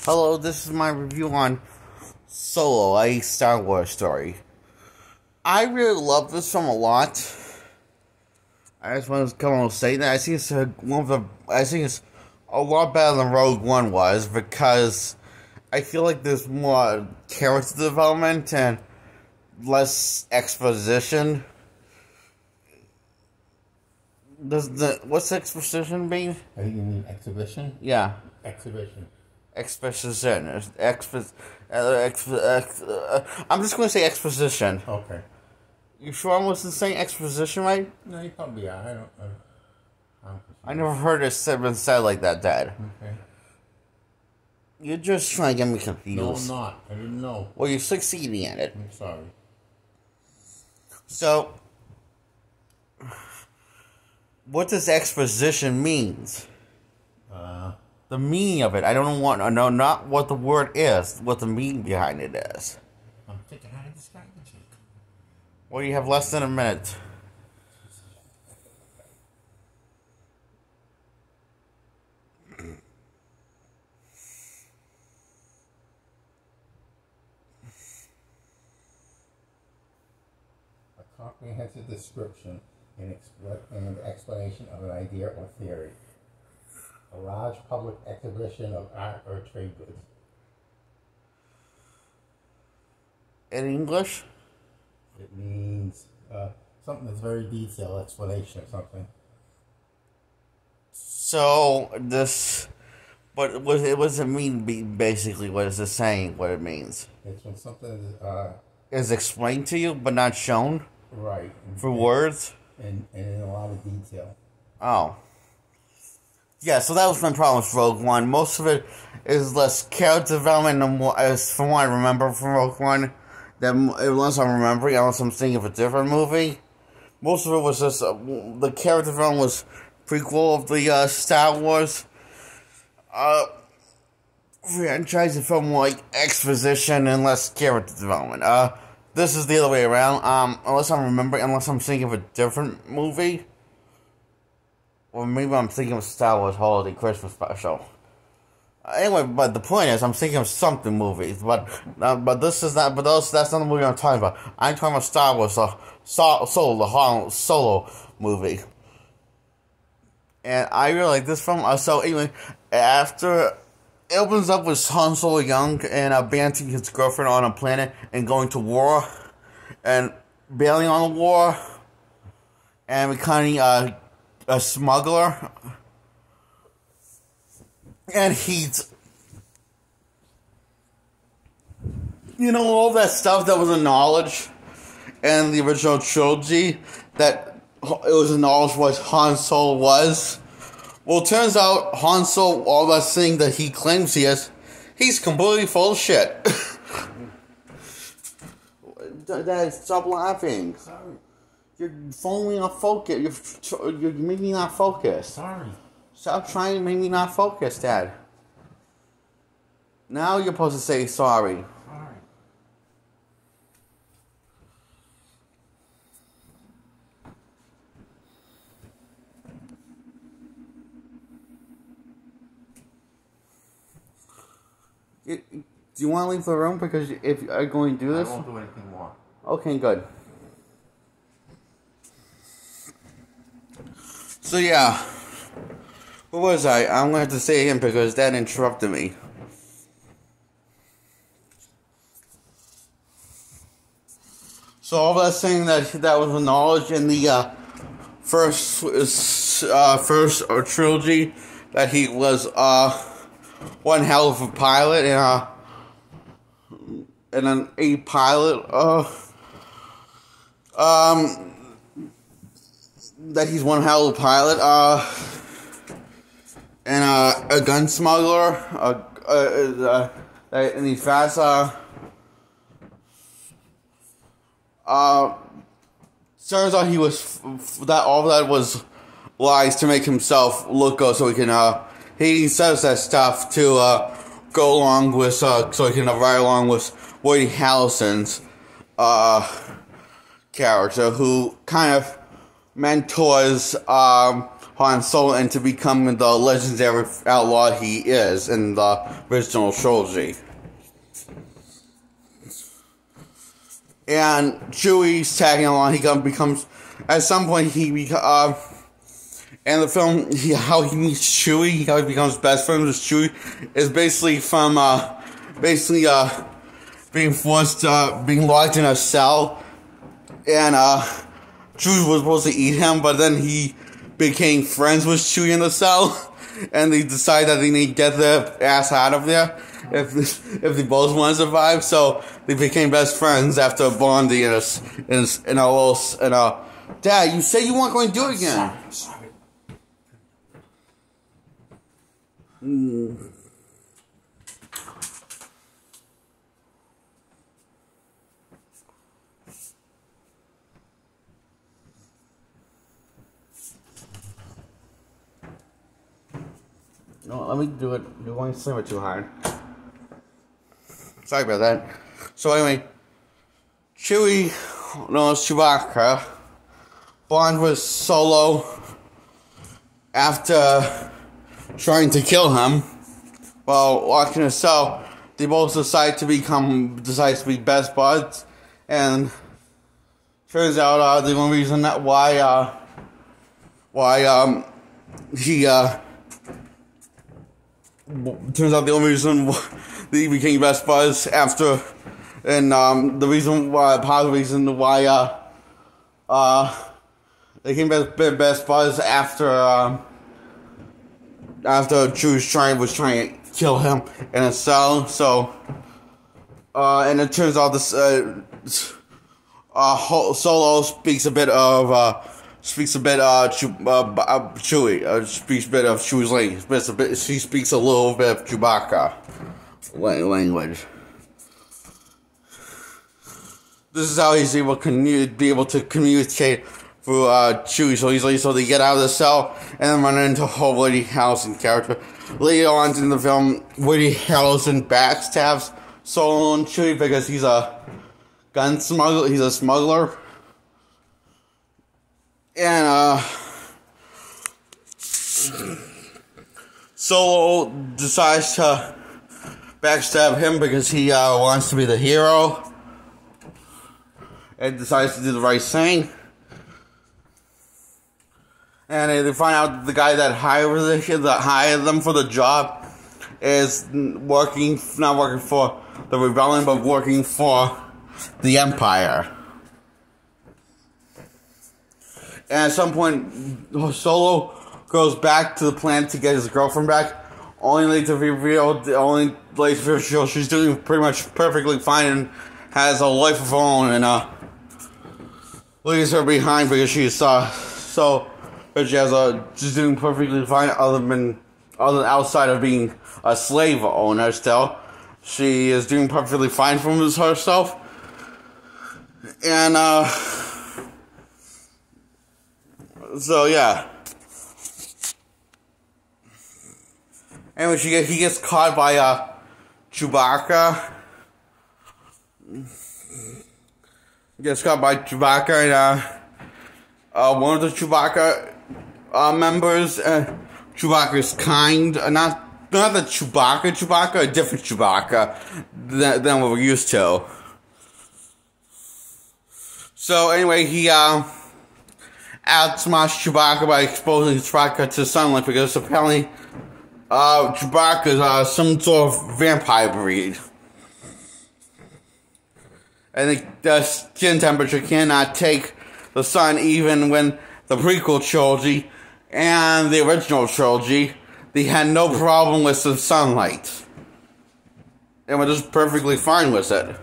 Hello, this is my review on Solo, a Star Wars story. I really love this film a lot. I just want to come and say that I think it's a lot better than Rogue One was, because I feel like there's more character development and less exposition. What's exposition mean? I think you mean exhibition? Yeah. Exhibition. Exposition. I'm just going to say exposition. Okay. You sure I wasn't saying exposition right? No, you probably are. I never heard it been said like that, Dad. Okay. You're just trying to get me confused. No, I'm not. I didn't know. Well, you're succeeding at it. I'm sorry. So, what does exposition means? The meaning of it. I don't want to know, not what the word is, what the meaning behind it is. I'm thinking how to describe it. Well, you have less than a minute. A comprehensive description and explanation of an idea or theory. A large public exhibition of art or trade goods. In English? It means something that's very detailed, explanation of something. So, what does it mean, basically, what is it saying, what it means? It's when something Is explained to you, but not shown? right. For words? And in a lot of detail. Oh. Yeah, so that was my problem with Rogue One. Most of it is less character development and more, as from what I remember from Rogue One. That unless I'm remembering, unless I'm thinking of a different movie. Most of it was just, the character development was prequel of the Star Wars franchise. It felt more like exposition and less character development. This is the other way around. Unless I'm thinking of a different movie. Or maybe I'm thinking of Star Wars Holiday Christmas Special. Anyway, but the point is, I'm thinking of something movies, but this is not. But that's not the movie I'm talking about. I'm talking about Star Wars, Solo, the Han Solo movie. And I really like this film. So anyway, after it opens up with Han Solo young and abandoning his girlfriend on a planet and going to war, and bailing on the war, and becoming a smuggler, and he's, all that stuff that was a knowledge in the original trilogy, that it was a knowledge what Han Solo was. Well, it turns out Han Solo, all that thing that he claims he is, he's completely full of shit. Dad, stop laughing. Sorry. You're falling off focus. You're making me not focus. Sorry. Stop trying to make me not focus, Dad. Now you're supposed to say sorry. Sorry. Do you want to leave the room? Because if you're going to do this... I won't do anything more. Okay, good. So yeah, what was I? I'm going to have to say again because Dad interrupted me. So all that saying that was a knowledge in the first trilogy, that he was one hell of a pilot and an A pilot, that he's one hell of a pilot, and a gun smuggler, and he's fast, turns out he was, that all that was lies to make himself look good, so he can, he says that stuff to, go along with, so he can ride along with Woody Harrelson's, character, who kind of mentors, Han Solo into becoming the legendary outlaw he is in the original trilogy. And Chewie's tagging along. He becomes, at some point, in the film, how he meets Chewie, how he becomes best friends with Chewie, is basically from, being forced, being locked in a cell, and, Chewie was supposed to eat him, but then he became friends with Chewie in the cell, and they decided that they need to get their ass out of there if they both want to survive. So they became best friends after bonding in a Dad, you said you weren't going to do it again. Sorry. No, let me do it. You want to slam it too hard. Sorry about that. So anyway, Chewie knows Chewbacca. Bond with Solo after trying to kill him while locked in a cell. They both decide to be best buds, and turns out the only reason that why turns out the only reason they became best buds after, and the reason why, part of the reason why they became best buds after Chewie was trying to kill him in a cell. So and it turns out this Solo speaks a bit of Chewie's language. She speaks a little bit of Chewbacca language. This is how he's able to communicate through Chewie so easily. So they get out of the cell and then run into a whole Woody Harrelson character. Later on in the film, Woody Harrelson backstabs Solo and Chewie because he's a gun smuggler. He's a smuggler. And Solo decides to backstab him because he wants to be the hero and decides to do the right thing. And they find out the guy that hired them for the job is not working for the rebellion, but working for the Empire. And at some point, Solo goes back to the planet to get his girlfriend back, only later revealed she's doing pretty much perfectly fine and has a life of her own, and leaves her behind because she's she's doing perfectly fine other than outside of being a slave owner still. She is doing perfectly fine for herself. And so yeah. Anyway, he gets caught by Chewbacca. Gets caught by Chewbacca, and one of the Chewbacca members, Chewbacca's kind, not the Chewbacca, a different Chewbacca than what we're used to. So anyway, he outsmarts Chewbacca by exposing Chewbacca to sunlight because apparently Chewbacca is some sort of vampire breed. And the skin temperature cannot take the sun, even when the prequel trilogy and the original trilogy, they had no problem with the sunlight. And were just perfectly fine with it.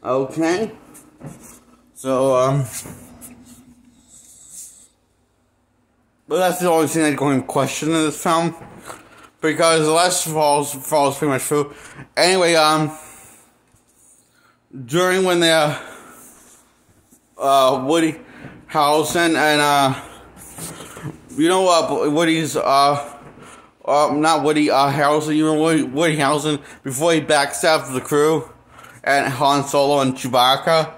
Okay. So, but that's the only thing that's going to question in this film, because the rest falls pretty much through. Anyway, during when they're, Woody Harrelson and, Woody's, not Woody Harrelson, even Woody Harrelson, before he backstabs the crew and Han Solo and Chewbacca.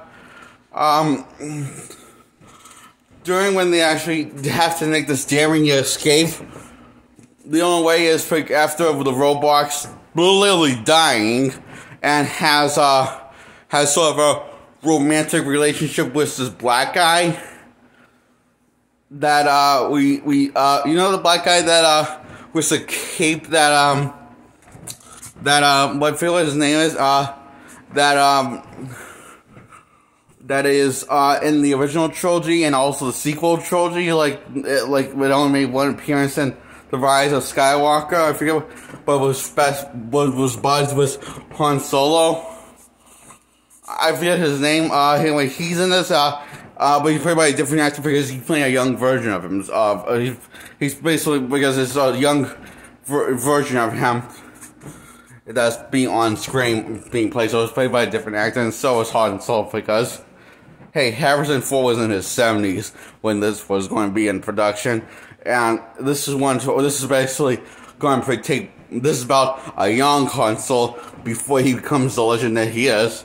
During when they actually have to make this daring escape, the only way is after the robots literally dying and has sort of a romantic relationship with this black guy that you know, the black guy that with the cape that what I feel his name is that is in the original trilogy and also the sequel trilogy, like it only made one appearance in The Rise of Skywalker. I forget, but was buzzed with Han Solo. I forget his name. Anyway, he's in this. But he's played by a different actor because he's playing a young version of him. He's basically, because it's a young version of him that's being on screen, being played. So it's played by a different actor, and so is Han Solo because, hey, Harrison Ford was in his 70s when this was going to be in production, and this is basically going to take. This is about a young Han Solo before he becomes the legend that he is,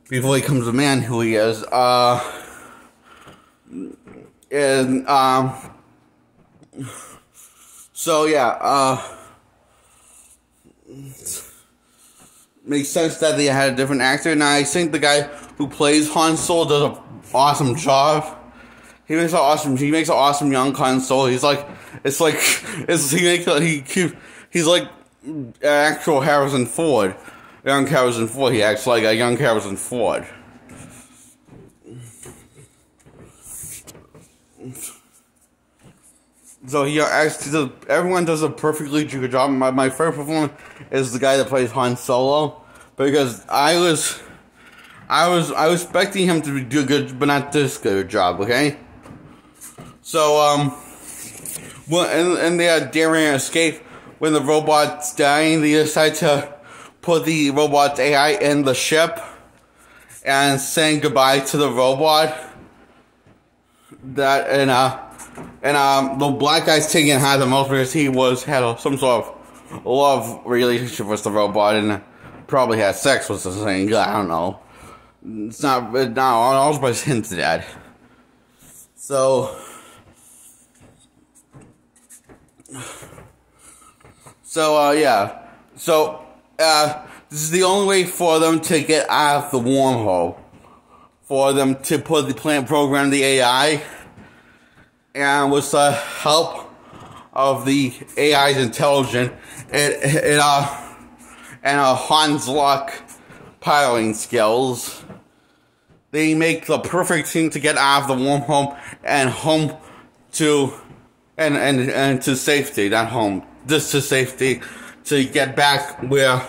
before he becomes the man who he is. So yeah, makes sense that they had a different actor, and I think the guy who plays Han Solo does an awesome job. He makes an awesome young Han Solo. He's like actual Harrison Ford. Young Harrison Ford. He acts like a young Harrison Ford. So everyone does a perfectly good job. My favorite performance is the guy that plays Han Solo, because I was expecting him to do good, but not this good a job. Okay. So in the daring escape, when the robot's dying, they decide to put the robot's AI in the ship and saying goodbye to the robot. The black guy's taking it high the most because he had some sort of love relationship with the robot and probably had sex with the same guy. I don't know. It's not all but hinted at. So yeah. So this is the only way for them to get out of the wormhole. For them to put the plant program the AI. And with the help of the AI's intelligence and Han's luck piloting skills, they make the perfect thing to get out of the wormhole and home to and to safety, not home, just to safety, to get back where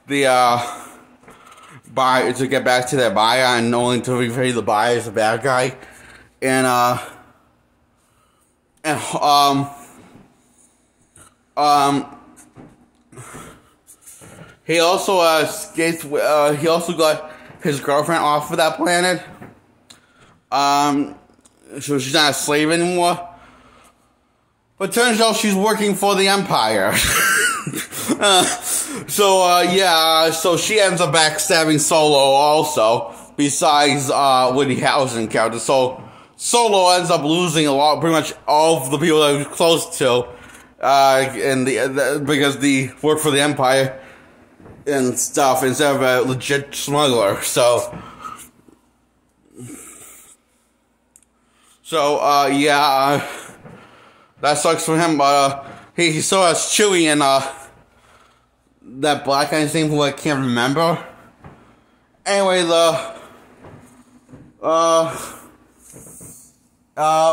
the to get back to their buyer and only to repay the buyer as a bad guy, and he also escaped. He also got his girlfriend off of that planet. So she's not a slave anymore. But turns out she's working for the Empire. So she ends up backstabbing Solo also. Besides Woody Harrelson character, so Solo ends up losing pretty much all of the people that he was close to, because they work for the Empire and stuff instead of a legit smuggler. So that sucks for him. But he still has Chewie and that black guy's name who I can't remember. Anyway,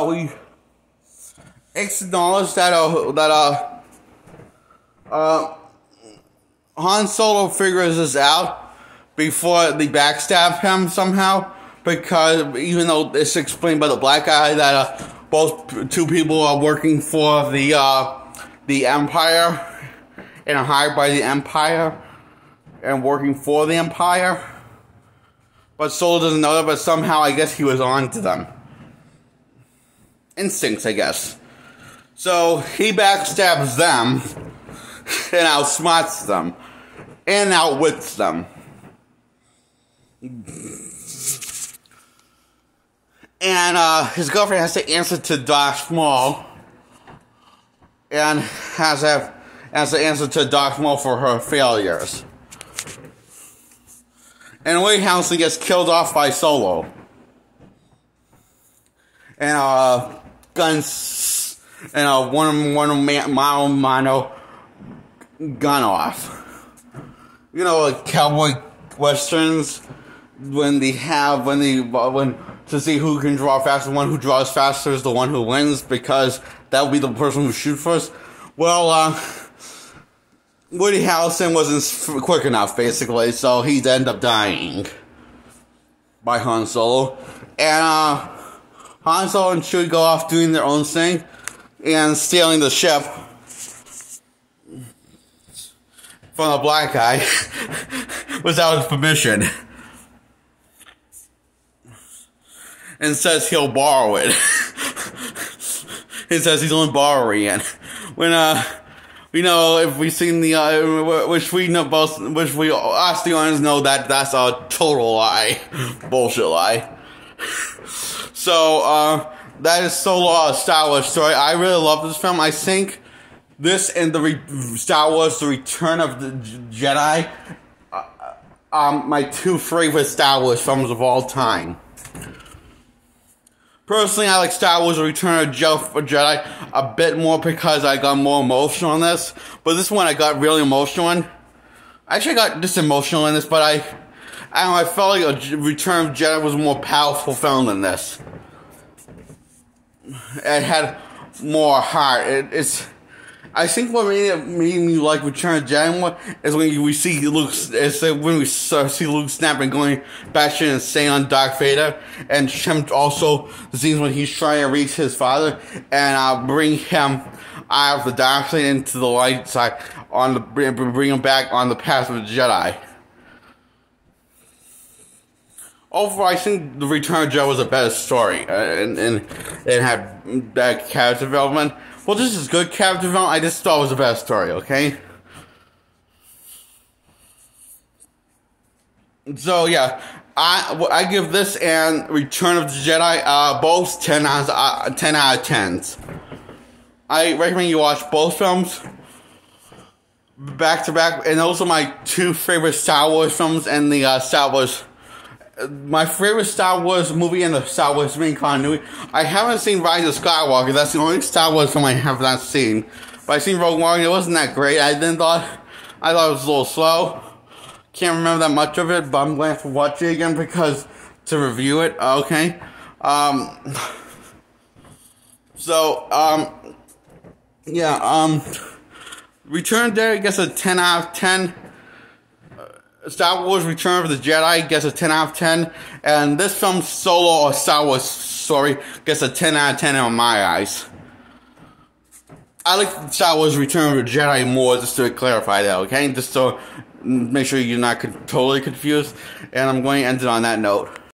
we acknowledge that Han Solo figures this out before they backstab him somehow, because even though it's explained by the black guy that two people are working for the Empire and are hired by the Empire and working for the Empire, but Solo doesn't know that. But somehow, I guess he was on to them. Instincts, I guess. So he backstabs them and outsmarts them and outwits them. And his girlfriend has to answer to Darth Maul, and has to answer to Darth Maul for her failures. And Woody Harrelson gets killed off by Solo. And guns, and one mano gun off. You know, like cowboy westerns, when to see who can draw faster, the one who draws faster is the one who wins, because that will be the person who shoots first. Well, Woody Harrelson wasn't quick enough, basically, so he'd end up dying by Han Solo. And Han Solo and Chewie go off doing their own thing and stealing the ship from the black guy without his permission. And says he'll borrow it. He says he's only borrowing it. When, you know, if we've seen the, which we us the audience know that that's a total lie. Bullshit lie. So, that is Solo, a Star Wars story. I really love this film. I think this and Star Wars, The Return of the Jedi, my two favorite Star Wars films of all time. Personally, I like Star Wars: The Return of Jedi a bit more because I got more emotional on this. But this one I got really emotional on. Actually, I got just emotional in this, but I don't know, I felt like Return of Jedi was a more powerful film than this. It had more heart. I think what made me like Return of Jedi more is when we see Luke. When we see Luke snap and going batshit insane on Darth Vader, and him also the scenes when he's trying to reach his father and bring him out of the dark side into the light side, bring him back on the path of the Jedi. Overall, I think The Return of Jedi was a better story, and it had better character development. Well, this is good character development. I just thought it was a better story, okay? So, yeah. I give this and Return of the Jedi both 10 out of 10s. I recommend you watch both films back to back. And those are my two favorite Star Wars films and the Star Wars... My favorite Star Wars movie in the Star Wars main continuity. I haven't seen Rise of Skywalker. That's the only Star Wars film I have not seen. But I've seen Rogue One. It wasn't that great. I thought it was a little slow. Can't remember that much of it, but I'm glad to watch it again to review it. Okay. Return of the Jedi gets a 10 out of 10. Star Wars Return of the Jedi gets a 10 out of 10. And this film, Solo, a Star Wars story, gets a 10 out of 10 in my eyes. I like Star Wars Return of the Jedi more, just to clarify that, okay? Just to make sure you're not totally confused. And I'm going to end it on that note.